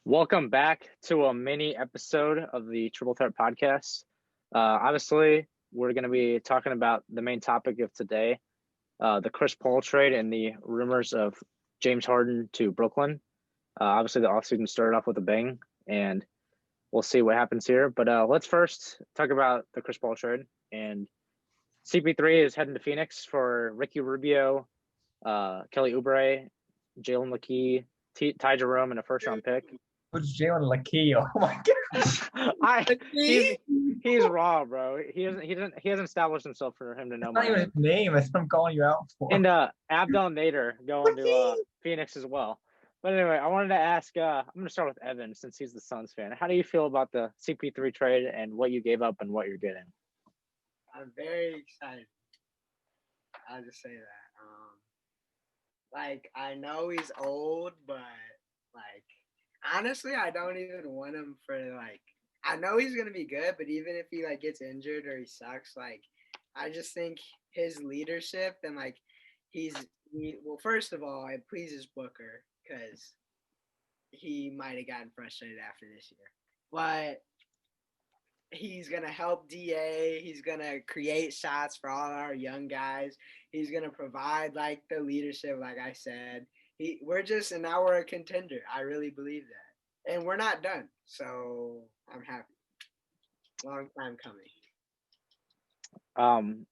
Welcome back to a mini episode of the Triple Threat Podcast. Obviously, we're going to be talking about the main topic of today, the Chris Paul trade and the rumors of James Harden to Brooklyn. Obviously, the offseason started off with a bang, and we'll see what happens here. But let's first talk about the Chris Paul trade. And CP3 is heading to Phoenix for Ricky Rubio, Kelly Oubre, Jalen McKee, Ty Jerome, and a first-round pick. Who's Jalen Lakia? Oh my god! He's raw, bro. He hasn't established himself for him to know. That's not even his name. That's what I'm calling you out for. And Abdel Nader going to Phoenix as well. But anyway, I wanted to ask. I'm going to start with Evan since he's the Suns fan. How do you feel about the CP3 trade and what you gave up and what you're getting? I'm very excited. I'll just say that. I know he's old, but honestly, I don't even want him for I know he's gonna be good, but even if he gets injured or he sucks, I just think his leadership and well, first of all, it pleases Booker because he might have gotten frustrated after this year, but he's gonna help DA. He's gonna create shots for all our young guys. He's gonna provide the leadership, like I said. Now we're a contender. I really believe that. And we're not done. So I'm happy. Long time coming.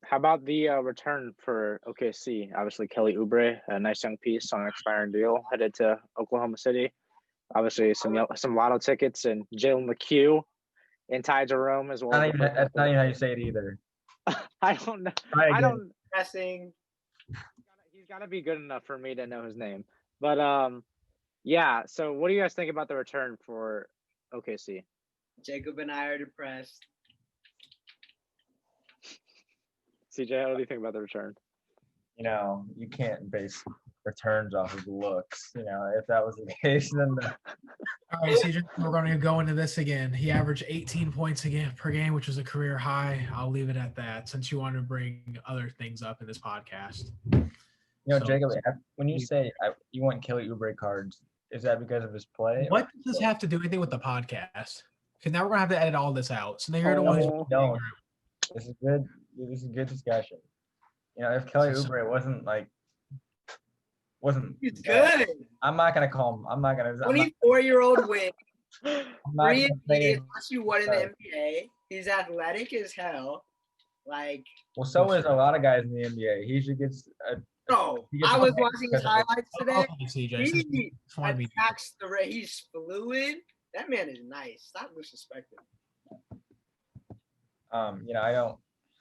How about the return for OKC? Obviously, Kelly Oubre, a nice young piece on an expiring deal, headed to Oklahoma City. Obviously, some lotto tickets and Jalen McHugh and Ty Jerome as well. That's not even how you say it either. I don't know. I don't. Guessing. He's got to be good enough for me to know his name. But yeah. So, what do you guys think about the return for OKC? Jacob and I are depressed. CJ, what do you think about the return? You can't base returns off of looks. If that was the case, then. All right, CJ, we're going to go into this again. He averaged 18 points per game, which is a career high. I'll leave it at that since you want to bring other things up in this podcast. Jacob, when you say you want Kelly Oubre cards, is that because of his play? What does this have to do anything with the podcast? Because now we're going to have to edit all this out. So now you're going to no. This is good. This is good discussion. If Kelly Oubre wasn't he's good. I'm not gonna call him. I'm not gonna. 24-year-old win. 3 unless you won in the NBA. He's athletic as hell. Well, so is a lot of guys in the NBA. He should get. I was watching his highlights today. CJ, he attacks the ray. He's fluid. That man is nice. Stop disrespecting.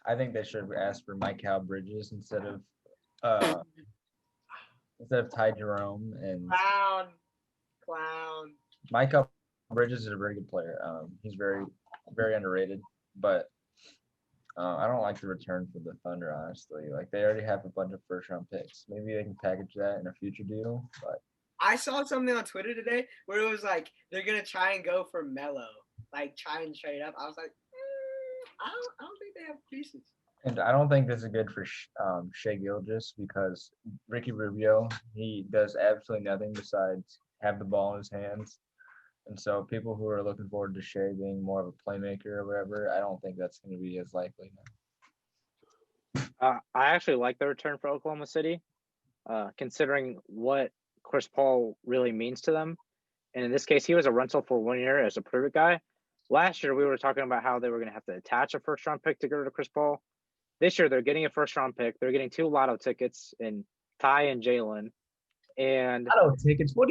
I think they should have asked for Mikal Bridges instead of Ty Jerome and clown. Mikal Bridges is a very good player. He's very, very underrated, but I don't like the return for the Thunder, honestly. They already have a bunch of first-round picks. Maybe they can package that in a future deal, but I saw something on Twitter today where it was they're gonna try and go for Melo, try and trade up. I was like, I don't think they have pieces. And I don't think this is good for Shai Gilgeous because Ricky Rubio, he does absolutely nothing besides have the ball in his hands. And so people who are looking forward to Shai being more of a playmaker or whatever, I don't think that's going to be as likely now. I actually like the return for Oklahoma City, considering what Chris Paul really means to them. And in this case, he was a rental for 1 year as a private guy. Last year, we were talking about how they were going to have to attach a first-round pick to go to Chris Paul. This year, they're getting a first-round pick. They're getting 2 lotto tickets in Ty and Jalen. And lotto tickets? What?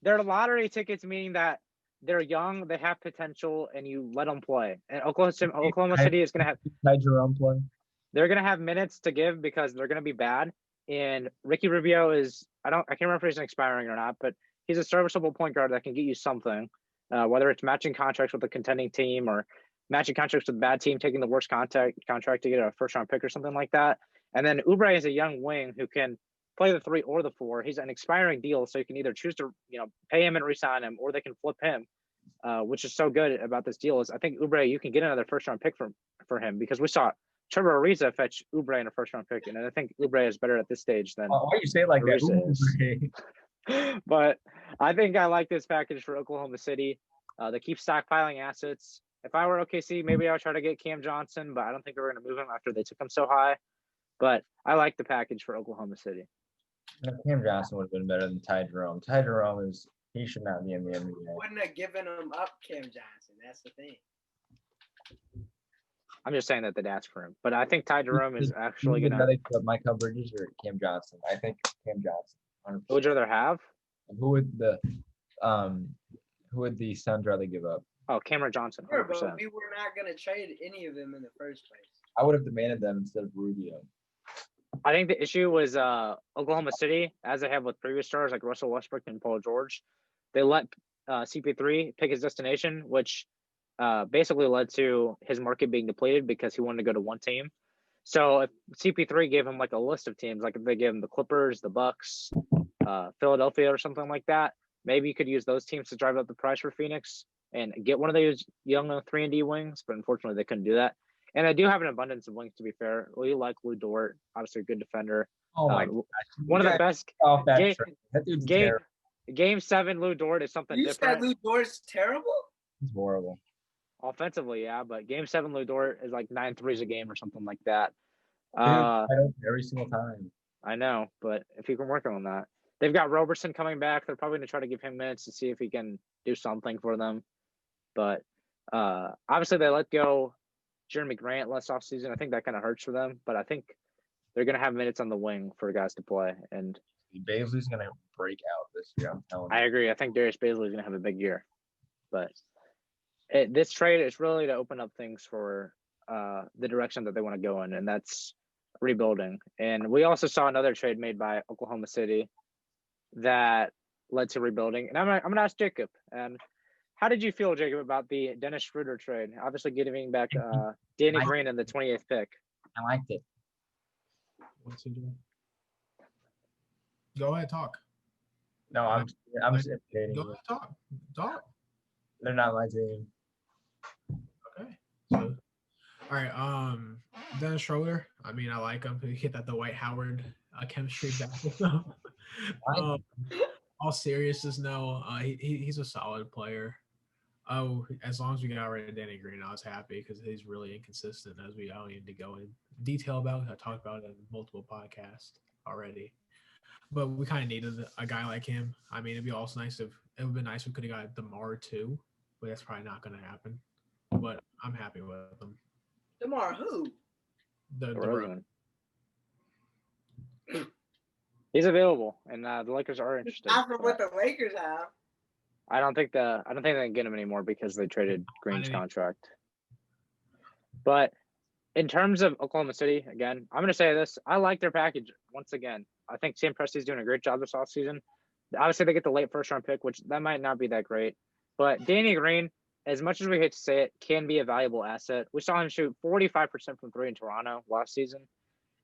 They're lottery tickets, meaning that they're young, they have potential, and you let them play. And Oklahoma City is going to have Ty Jerome play. They're going to have minutes to give because they're going to be bad. And Ricky Rubio is I can't remember if he's expiring or not, but he's a serviceable point guard that can get you something. Whether it's matching contracts with a contending team or matching contracts with a bad team, taking the worst contract to get a first-round pick or something like that. And then Oubre is a young wing who can play the 3 or the 4. He's an expiring deal, so you can either choose to pay him and re-sign him, or they can flip him, which is so good about this deal is I think Oubre, you can get another first-round pick for him because we saw Trevor Ariza fetch Oubre in a first-round pick, and I think Oubre is better at this stage than why do you say it like Ariza that? But I think I like this package for Oklahoma City. They keep stockpiling assets. If I were OKC, maybe I would try to get Cam Johnson, but I don't think we're going to move him after they took him so high. But I like the package for Oklahoma City. Cam Johnson would have been better than Ty Jerome. Ty Jerome he should not be in the NBA. Wouldn't have given him up Cam Johnson. That's the thing. I'm just saying that they'd ask for him. But I think Ty Jerome is actually going to. Mike Bridges or Cam Johnson? I think Cam Johnson. 100%. Who would you rather have? Who would the Suns rather give up? Oh, Cameron Johnson. 100%. Sure, but we were not going to trade any of them in the first place. I would have demanded them instead of Rubio. I think the issue was Oklahoma City, as they have with previous stars like Russell Westbrook and Paul George. They let CP3 pick his destination, which basically led to his market being depleted because he wanted to go to one team. So if CP3 gave him like a list of teams, like if they gave him the Clippers, the Bucks, Philadelphia or something like that, maybe you could use those teams to drive up the price for Phoenix and get one of those young 3-and-D wings, but unfortunately they couldn't do that. And I do have an abundance of wings, to be fair. We like Lou Dort, obviously a good defender. Oh my gosh. One of the best. That dude's terrible. Game 7, Lou Dort is something different. You said Lou Dort's terrible? He's horrible. Offensively, yeah, but Game 7, Lou Dort is like 9 threes a game or something like that. Every single time. I know, but if you can work on that. They've got Roberson coming back. They're probably going to try to give him minutes to see if he can do something for them. But obviously they let go Jeremy Grant last offseason. I think that kind of hurts for them, but I think they're going to have minutes on the wing for guys to play. And Baisley's going to break out this year, I'm telling you. I agree. I think Darius Baisley is going to have a big year. But this trade is really to open up things for the direction that they want to go in, and that's rebuilding. And we also saw another trade made by Oklahoma City that led to rebuilding. And I'm going to ask Jacob, how did you feel, Jacob, about the Dennis Schroeder trade? Obviously giving back Danny Green in the 28th pick. I liked it. What's he doing? Go ahead, talk. No, I'm just kidding. Go ahead, talk. They're not my team. Okay. So, all right. Dennis Schroeder. I mean, I like him. He hit that Dwight Howard chemistry back with him. All seriousness, no. He's a solid player. Oh, as long as we got rid of Danny Green, I was happy because he's really inconsistent, as we don't need to go in detail about. I talked about it in multiple podcasts already. But we kind of needed a guy like him. I mean, it'd be also nice if it would be nice if we could have got DeMar too, but that's probably not going to happen. But I'm happy with them. DeMar who? The He's available, and the Lakers are interested. Not from what the Lakers have. I don't think they can get him anymore because they traded Green's contract. But in terms of Oklahoma City, again, I'm going to say this. I like their package once again. I think Sam Presti's doing a great job this offseason. Obviously, they get the late first-round pick, which that might not be that great. But Danny Green, as much as we hate to say it, can be a valuable asset. We saw him shoot 45% from 3 in Toronto last season.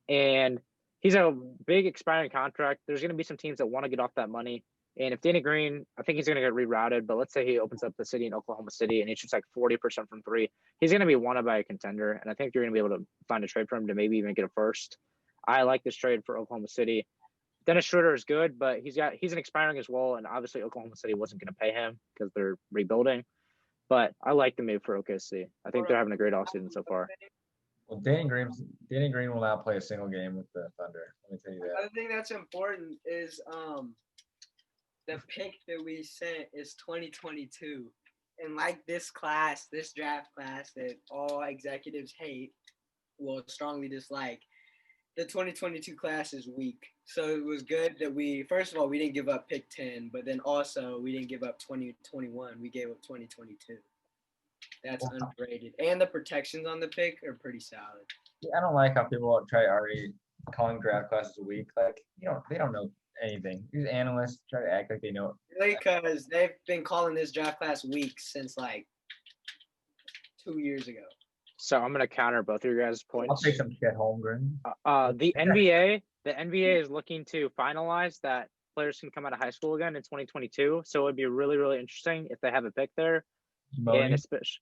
And he's a big expiring contract. There's going to be some teams that want to get off that money. And if Danny Green, I think he's going to get rerouted, but let's say he opens up the city in Oklahoma City and he shoots like 40% from 3, he's going to be wanted by a contender. And I think you're going to be able to find a trade for him to maybe even get a first. I like this trade for Oklahoma City. Dennis Schroeder is good, but he's an expiring as well. And obviously Oklahoma City wasn't going to pay him because they're rebuilding. But I like the move for OKC. I think they're having a great offseason so far. Well, Danny Green will not play a single game with the Thunder. Let me tell you that. I think that's important is the pick that we sent is 2022. And like this draft class that all executives hate, will strongly dislike, the 2022 class is weak. So it was good that first of all, we didn't give up pick 10, but then also we didn't give up 2021. We gave up 2022. That's underrated. And the protections on the pick are pretty solid. I don't like how people try already calling draft classes weak. Like, they don't know anything. These analysts try to act like they know. Really, because they've been calling this draft class weak since like 2 years ago. So I'm going to counter both of your guys' points. I'll take some shit, Holmgren. The NBA is looking to finalize that players can come out of high school again in 2022. So it would be really, really interesting if they have a pick there. And especially,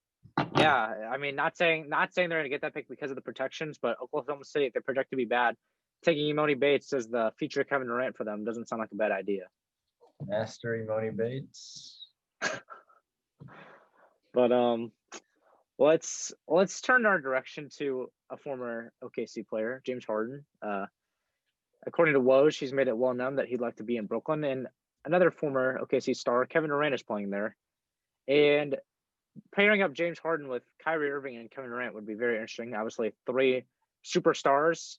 yeah, I mean, not saying they're going to get that pick because of the protections, but Oklahoma City, if they project to be bad, taking Imoni Bates as the future Kevin Durant for them doesn't sound like a bad idea. Mastery Money Bates. But let's turn our direction to a former OKC player, James Harden. According to Woj, he's made it well known that he'd like to be in Brooklyn, and another former OKC star, Kevin Durant, is playing there. And pairing up James Harden with Kyrie Irving and Kevin Durant would be very interesting. Obviously, 3 superstars.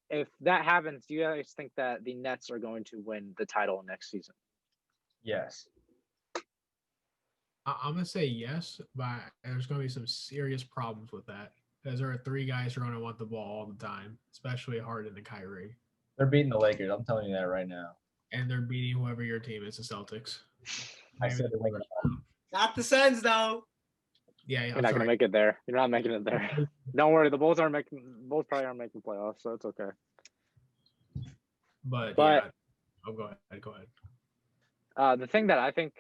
If that happens, do you guys think that the Nets are going to win the title next season? Yes. I'm gonna say yes, but there's gonna be some serious problems with that because there are 3 guys who are gonna want the ball all the time, especially Harden and Kyrie, They're beating the Lakers. I'm telling you that right now. and they're beating whoever your team is, the Celtics. I said they're winning. Not the Suns though. Yeah, You're not gonna make it there. You're not making it there. Don't worry. The Bulls probably aren't making playoffs, so it's okay. But yeah, oh, go ahead. The thing that I think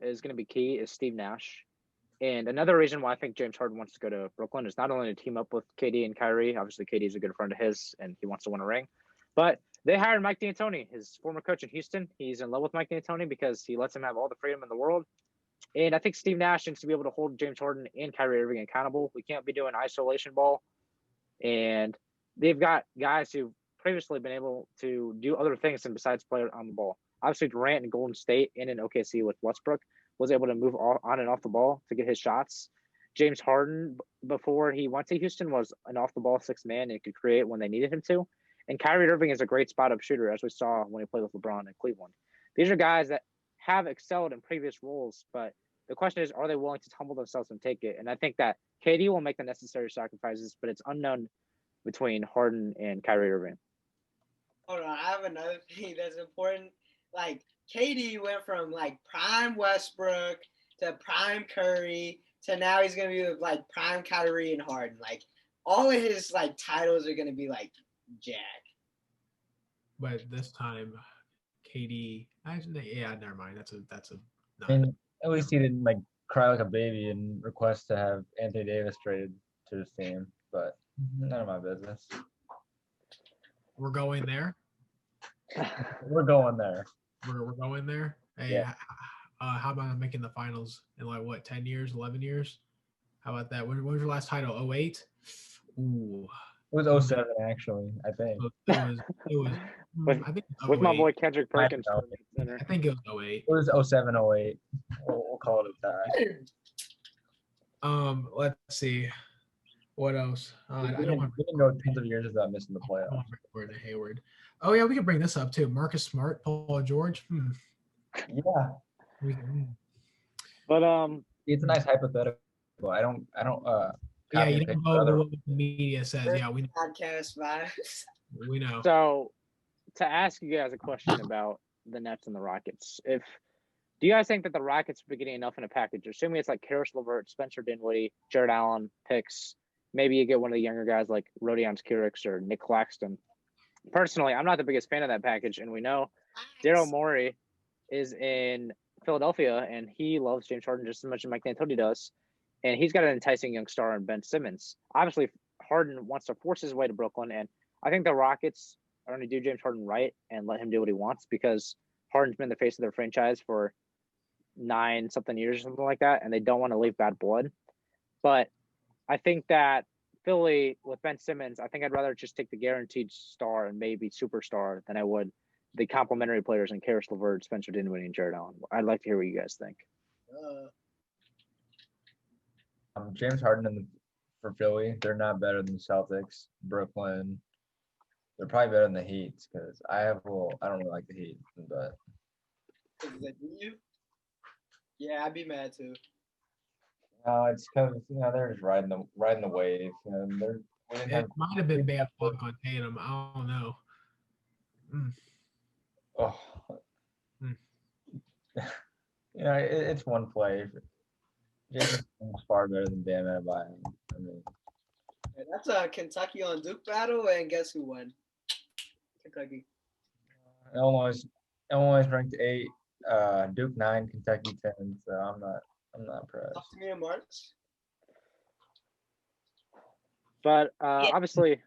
is going to be key is Steve Nash. And another reason why I think James Harden wants to go to Brooklyn is not only to team up with KD and Kyrie. Obviously, KD is a good friend of his, and he wants to win a ring. But they hired Mike D'Antoni, his former coach in Houston. He's in love with Mike D'Antoni because he lets him have all the freedom in the world. And I think Steve Nash needs to be able to hold James Harden and Kyrie Irving accountable. We can't be doing isolation ball. And they've got guys who've previously been able to do other things than besides play on the ball. Obviously, Durant in Golden State and in OKC with Westbrook was able to move on and off the ball to get his shots. James Harden, before he went to Houston, was an off-the-ball 6th man and could create when they needed him to. And Kyrie Irving is a great spot-up shooter, as we saw when he played with LeBron in Cleveland. These are guys that have excelled in previous roles, but the question is, are they willing to humble themselves and take it? And I think that KD will make the necessary sacrifices, but it's unknown between Harden and Kyrie Irving. Hold on, I have another thing that's important. Like KD went from like prime Westbrook to prime Curry to now he's gonna be with like prime Kyrie and Harden. Like all of his like titles are gonna be like Jack. But this time, KD. Yeah, never mind. That's a. And at least he didn't like cry like a baby and request to have Anthony Davis traded to his team. But none of my business. We're going there. We're going there. We're going there. Hey, Yeah. How about making the finals in like what 10 years, 11 years? How about that? When was your last title? 08? Ooh. It was 07 actually, I think. It was I think it was With my 08. boy Kendrick Perkins. I think it was 08. It was 07, 08. We'll call it a tie. Let's see. What else? I don't want we didn't go tons of years without missing the playoffs. Gordon Hayward. Oh yeah, we could bring this up too. Marcus Smart, Paul George. Yeah. But It's a nice hypothetical. I don't yeah, you don't know what the media says. Yeah, we know. Podcast vibes. We know. So to ask you guys a question about the Nets and the Rockets, do you guys think that the Rockets will be getting enough in a package? Assuming it's like Karis LeVert, Spencer Dinwiddie, Jared Allen picks, maybe you get one of the younger guys like Rodion Skiric or Nick Claxton. Personally, I'm not the biggest fan of that package, and we know Daryl Morey is in Philadelphia, and he loves James Harden just as much as Mike D'Antoni does, and he's got an enticing young star in Ben Simmons. Obviously, Harden wants to force his way to Brooklyn, and I think the Rockets are going to do James Harden right and let him do what he wants because Harden's been the face of their franchise for 9-something years or something like that, and they don't want to leave bad blood. But I think that Philly with Ben Simmons, I think I'd rather just take the guaranteed star and maybe superstar than I would the complimentary players in Karis LeVert, Spencer Dinwiddie, and Jared Allen. I'd like to hear what you guys think. James Harden for Philly, they're not better than the Celtics, Brooklyn. They're probably better than the Heat because I don't really like the Heat, but. Is that you? Yeah, I'd be mad too. No, it's because they're just riding the wave, and it might have been bad luck on Tatum. I don't know. Oh, it's one play. James is far better than Bam Adebayo. I mean, that's a Kentucky on Duke battle, and guess who won? Kentucky. Illinois ranked 8, Duke 9, Kentucky 10. So I'm not impressed. Talk to me in March. But obviously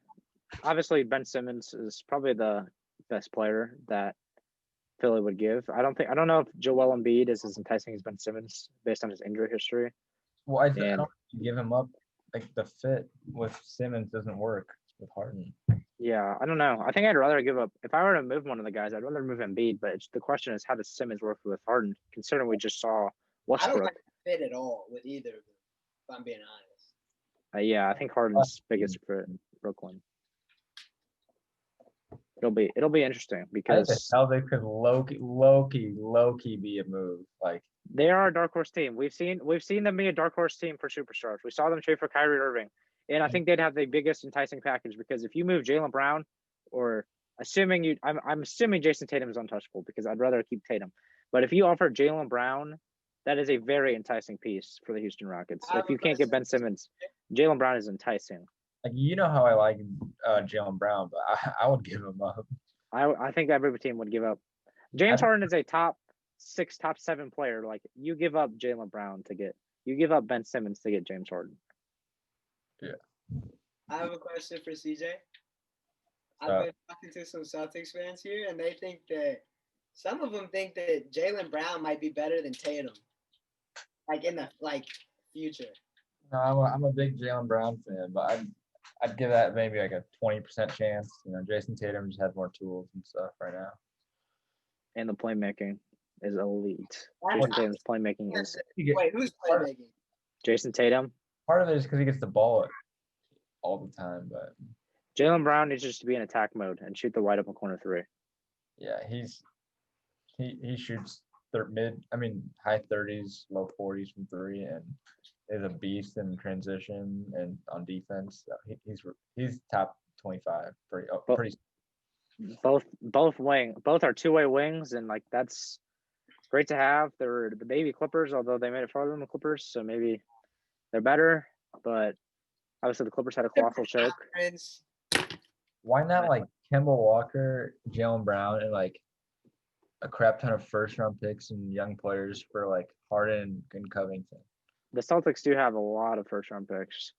Ben Simmons is probably the best player that Philly would give. I don't know if Joel Embiid is as enticing as Ben Simmons based on his injury history. Well, I don't And give him up. Like the fit with Simmons doesn't work with Harden. yeah, I don't know. I think I'd rather give up if I were to move one of the guys. I'd rather move Embiid. But the question is, how does Simmons work with Harden? Considering we just saw I don't Westbrook. like the fit at all with either of them, if I'm being honest. Yeah, I think Harden's biggest for Brooklyn. It'll be interesting I think because the Celtics could low-key be a move. Like they are a dark horse team. We've seen them be a dark horse team for superstars. We saw them trade for Kyrie Irving, and I think they'd have the biggest enticing package because if you move Jaylen Brown, or I'm assuming Jason Tatum is untouchable because I'd rather keep Tatum. But if you offer Jaylen Brown, that is a very enticing piece for the Houston Rockets. If you can't get Ben Simmons, Jaylen Brown is enticing. Like you know how I like Jaylen Brown, but I would give him up. I think every team would give up. James Harden is a top 6, top 7 player. Like you give up Jaylen Brown you give up Ben Simmons to get James Harden. Yeah. I have a question for CJ. I've been talking to some Celtics fans here, and they think that some of them think that Jaylen Brown might be better than Tatum, like in the future. No, I'm a big Jaylen Brown fan, but I'd give that maybe like a 20% chance. You know, Jason Tatum just has more tools and stuff right now. And the playmaking is elite. Jason Tatum's playmaking is. Wait, who's playmaking? Jason Tatum. Part of it is because he gets the ball all the time, but Jaylen Brown needs just to be in attack mode and shoot the wide open corner 3. yeah, he shoots high 30s, low 40s from 3, and is a beast in transition and on defense. So he's top 25. Pretty. Both are two-way wings, and like that's great to have. They're the baby Clippers, although they made it farther than the Clippers, so maybe they're better. But obviously, the Clippers had a colossal choke. Why not like Kemba Walker, Jaylen Brown, and like a crap ton of first-round picks and young players for like Harden and Covington? The Celtics do have a lot of first-round picks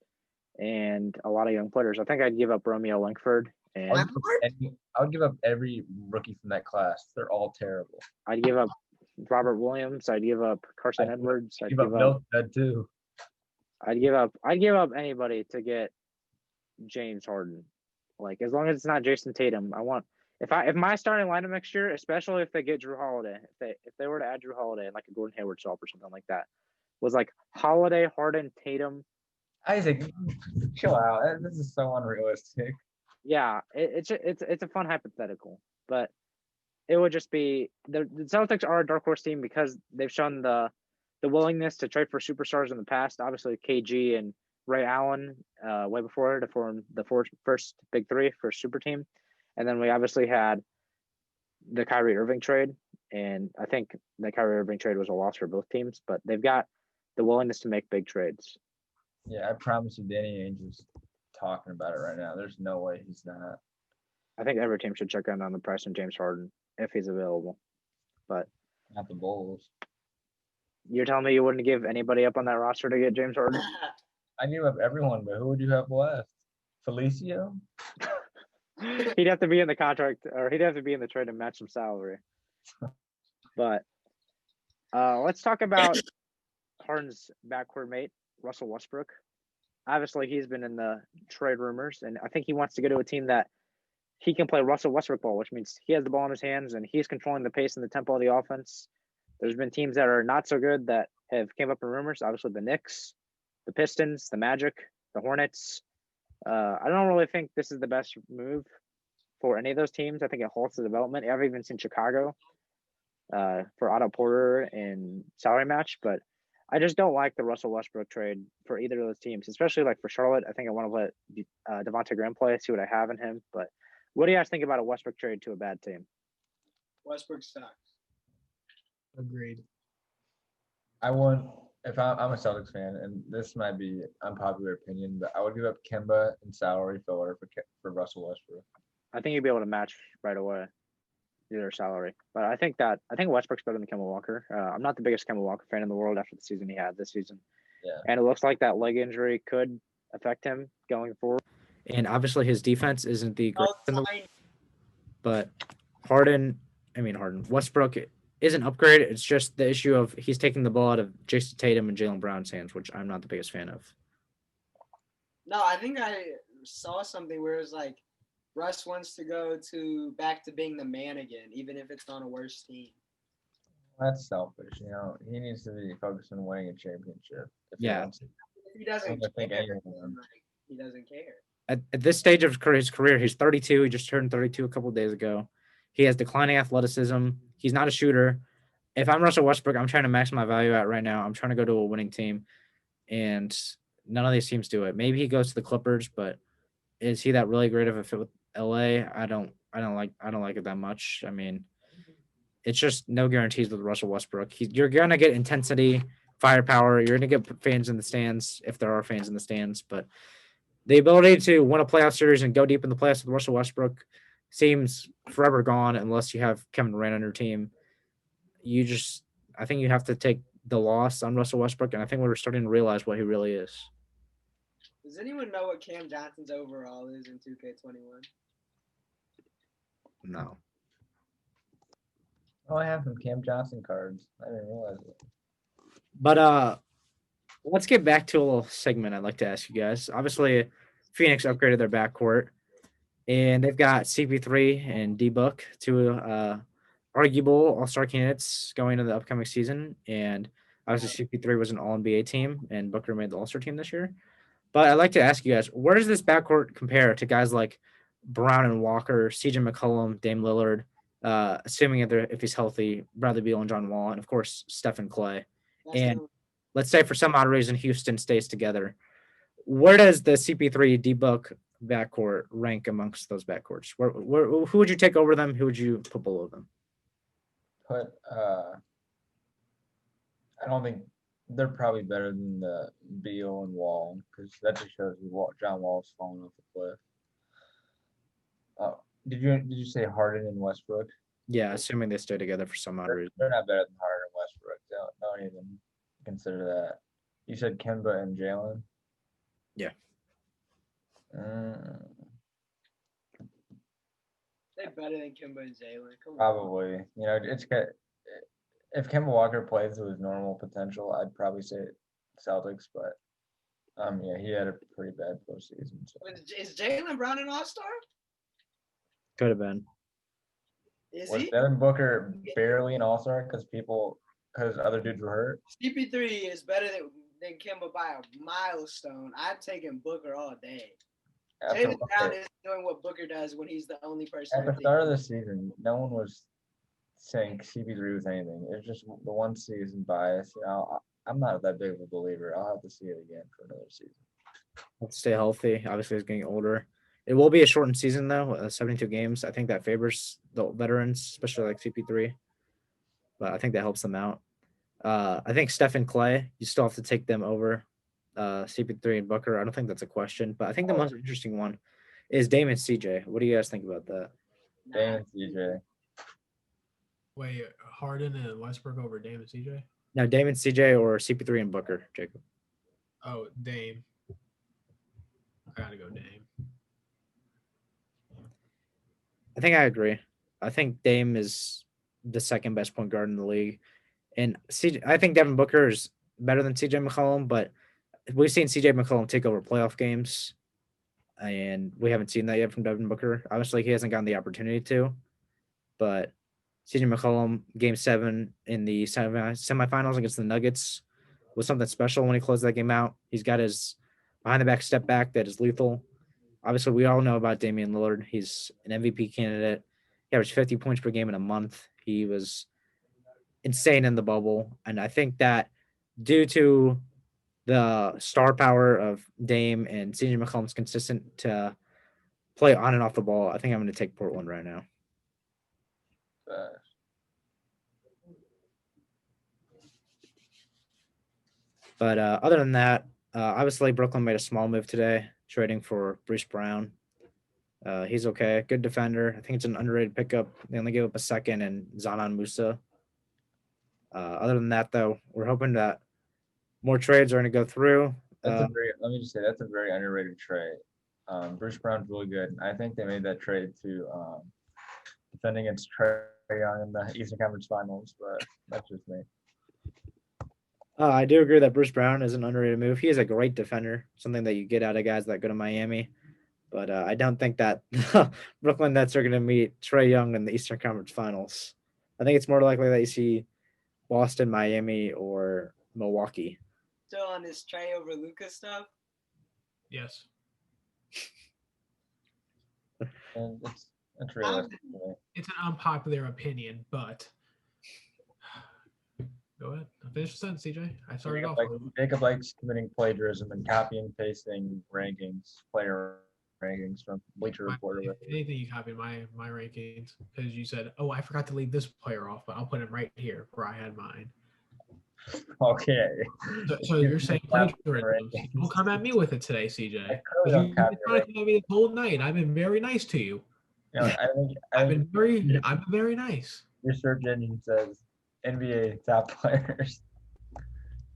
and a lot of young players. I think I'd give up Romeo Langford. And I would give up every rookie from that class. They're all terrible. I'd give up Robert Williams. I'd give up Carson Edwards. I'd give up Milkhead too. I'd give up anybody to get James Harden. Like as long as it's not Jason Tatum, I want if my starting lineup next year, especially if they get Drew Holiday, if they were to add Drew Holiday like a Gordon Hayward swap or something like that, was like Holiday, Harden, Tatum. Isaac, chill out. This is so unrealistic. Yeah, it's a fun hypothetical, but it would just be the Celtics are a dark horse team because they've shown the willingness to trade for superstars in the past. Obviously, KG and Ray Allen way before to form the first big 3 for super team, and then we obviously had the Kyrie Irving trade, and I think the Kyrie Irving trade was a loss for both teams, but they've got the willingness to make big trades. Yeah, I promise you, Danny Ainge is talking about it right now. There's no way he's not. I think every team should check in on the price of James Harden if he's available, but not the Bulls. You're telling me you wouldn't give anybody up on that roster to get James Harden? I give up everyone, but who would you have left? Felicio? He'd have to be in the contract, or he'd have to be in the trade to match some salary. But let's talk about Harden's backcourt mate, Russell Westbrook. Obviously, he's been in the trade rumors, and I think he wants to go to a team that he can play Russell Westbrook ball, which means he has the ball in his hands and he's controlling the pace and the tempo of the offense. There's been teams that are not so good that have came up in rumors. Obviously, the Knicks, the Pistons, the Magic, the Hornets. I don't really think this is the best move for any of those teams. I think it halts the development. I've even seen Chicago for Otto Porter and salary match, but I just don't like the Russell Westbrook trade for either of those teams, especially like for Charlotte. I think I want to let Devontae Graham play, see what I have in him. But what do you guys think about a Westbrook trade to a bad team? Westbrook sucks. Agreed. I want, if I'm a Celtics fan, and this might be unpopular opinion, but I would give up Kemba and salary filler for Russell Westbrook. I think you'd be able to match right away either salary. But I think Westbrook's better than Kemba Walker. I'm not the biggest Kemba Walker fan in the world after the season he had this season. Yeah. And it looks like that leg injury could affect him going forward. And obviously his defense isn't the greatest in the world. But Harden Westbrook is an upgrade. It's just the issue of he's taking the ball out of Jason Tatum and Jaylen Brown's hands, which I'm not the biggest fan of. No, I think I saw something where it was like Russ wants to go back to being the man again, even if it's on a worse team. That's selfish. He needs to be focused on winning a championship. If he Yeah. wants to. If he doesn't I think care, anyone. then, he doesn't care. At this stage of his career, he's 32. He just turned 32 a couple of days ago. He has declining athleticism. He's not a shooter. If I'm Russell Westbrook, I'm trying to max my value out right now. I'm trying to go to a winning team, and none of these teams do it. Maybe he goes to the Clippers, but is he that really great of a fit with LA? I don't like it that much. I mean, it's just no guarantees with Russell Westbrook. You're gonna get intensity, firepower. You're gonna get fans in the stands if there are fans in the stands, but the ability to win a playoff series and go deep in the playoffs with Russell Westbrook seems forever gone unless you have Kevin Durant on your team. I think you have to take the loss on Russell Westbrook, and I think we're starting to realize what he really is. Does anyone know what Cam Johnson's overall is in 2K21? No. Oh, I have some Cam Johnson cards. I didn't realize it. But let's get back to a little segment I'd like to ask you guys. Obviously, Phoenix upgraded their backcourt, and they've got CP3 and D-Book, two arguable all-star candidates going into the upcoming season. And obviously, CP3 was an All-NBA team, and Booker made the All-Star team this year. But I'd like to ask you guys, where does this backcourt compare to guys like Brown and Walker, CJ McCollum, Dame Lillard, assuming if he's healthy, Bradley Beal and John Wall, and of course, Stephen Clay. And let's say for some odd reason Houston stays together. Where does the CP3 D-Book backcourt rank amongst those backcourts? Who would you take over them? Who would you put below them? I don't think they're probably better than the Beal and Wall because that just shows you John Wall's falling off the cliff. Did you say Harden and Westbrook? Yeah, assuming they stay together for some odd reason. They're not better than Harden and Westbrook. Don't even consider that. You said Kemba and Jalen? Yeah. They're better than Kemba and Jalen. Probably. It's if Kemba Walker plays to his normal potential, I'd probably say Celtics, but he had a pretty bad postseason. So. Is Jaylen Brown an all-star? Could have been. Was he? Devin Booker barely an all-star because other dudes were hurt? CP3 is better than Kemba by a milestone. I've taken Booker all day. Jaylen Brown is doing what Booker does when he's the only person. At the start of the season, no one was saying CP3 was anything. It's just the one season bias. I'm not that big of a believer. I'll have to see it again for another season. Let's stay healthy. Obviously, he's getting older. It will be a shortened season, though, 72 games. I think that favors the veterans, especially like CP3. But I think that helps them out. I think Steph and Clay, you still have to take them over CP3 and Booker. I don't think that's a question. But I think the most interesting one is Dame and CJ. What do you guys think about that? Dame and CJ. Wait, Harden and Westbrook over Dame and CJ? No, Dame and CJ or CP3 and Booker, Jacob. Oh, Dame. I gotta go Dame. I think I agree. I think Dame is the second best point guard in the league. And I think Devin Booker is better than CJ McCollum, but we've seen CJ McCollum take over playoff games, and we haven't seen that yet from Devin Booker. Obviously, he hasn't gotten the opportunity to, but CJ McCollum, Game 7 in the semifinals against the Nuggets was something special when he closed that game out. He's got his behind-the-back step back that is lethal. Obviously, we all know about Damian Lillard. He's an MVP candidate. He averaged 50 points per game in a month. He was insane in the bubble. And I think that due to the star power of Dame and CJ McCollum's consistent to play on and off the ball, I think I'm going to take Portland right now. But other than that, obviously Brooklyn made a small move today, trading for Bruce Brown. He's okay, good defender. I think it's an underrated pickup. They only gave up a second and Zanan Musa. Other than that, though, we're hoping that more trades are going to go through. Let me just say that's a very underrated trade. Bruce Brown's really good. I think they made that trade to defend against Trae Young in the Eastern Conference Finals, but that's just me. I do agree that Bruce Brown is an underrated move. He is a great defender, something that you get out of guys that go to Miami. But I don't think that Brooklyn Nets are going to meet Trae Young in the Eastern Conference Finals. I think it's more likely that you see Boston, Miami, or Milwaukee. Still on this Trae over Luka stuff. Yes. And it's realistic to me. It's an unpopular opinion, but go ahead. Finish the sentence, CJ. I started off. Jacob likes committing plagiarism and copy and pasting player rankings from Bleacher Report. Anything you copy my rankings because you said, "Oh, I forgot to leave this player off, but I'll put him right here where I had mine." Okay. So you're saying plagiarism? Don't come at me with it today, CJ. You've been trying to come at me the whole night. I've been very nice to you. I've been very nice. Your search engine says NBA top players.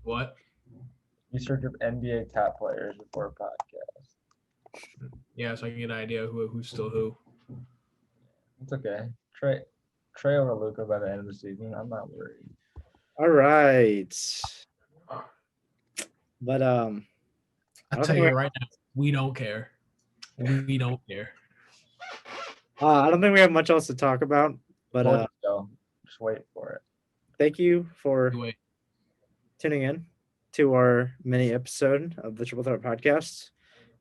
What? You search up NBA top players before a podcast. Yeah, so I can get an idea who's still who. It's okay. Trae over Luka by the end of the season. I'm not worried. All right. But I'll tell you right now, we don't care. We don't care. I don't think we have much else to talk about. But just wait for it. Thank you for tuning in to our mini episode of the Triple Threat Podcast.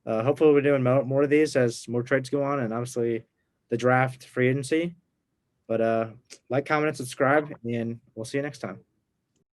Hopefully we're doing more of these as more trades go on and obviously the draft, free agency. But like, comment, and subscribe, and we'll see you next time.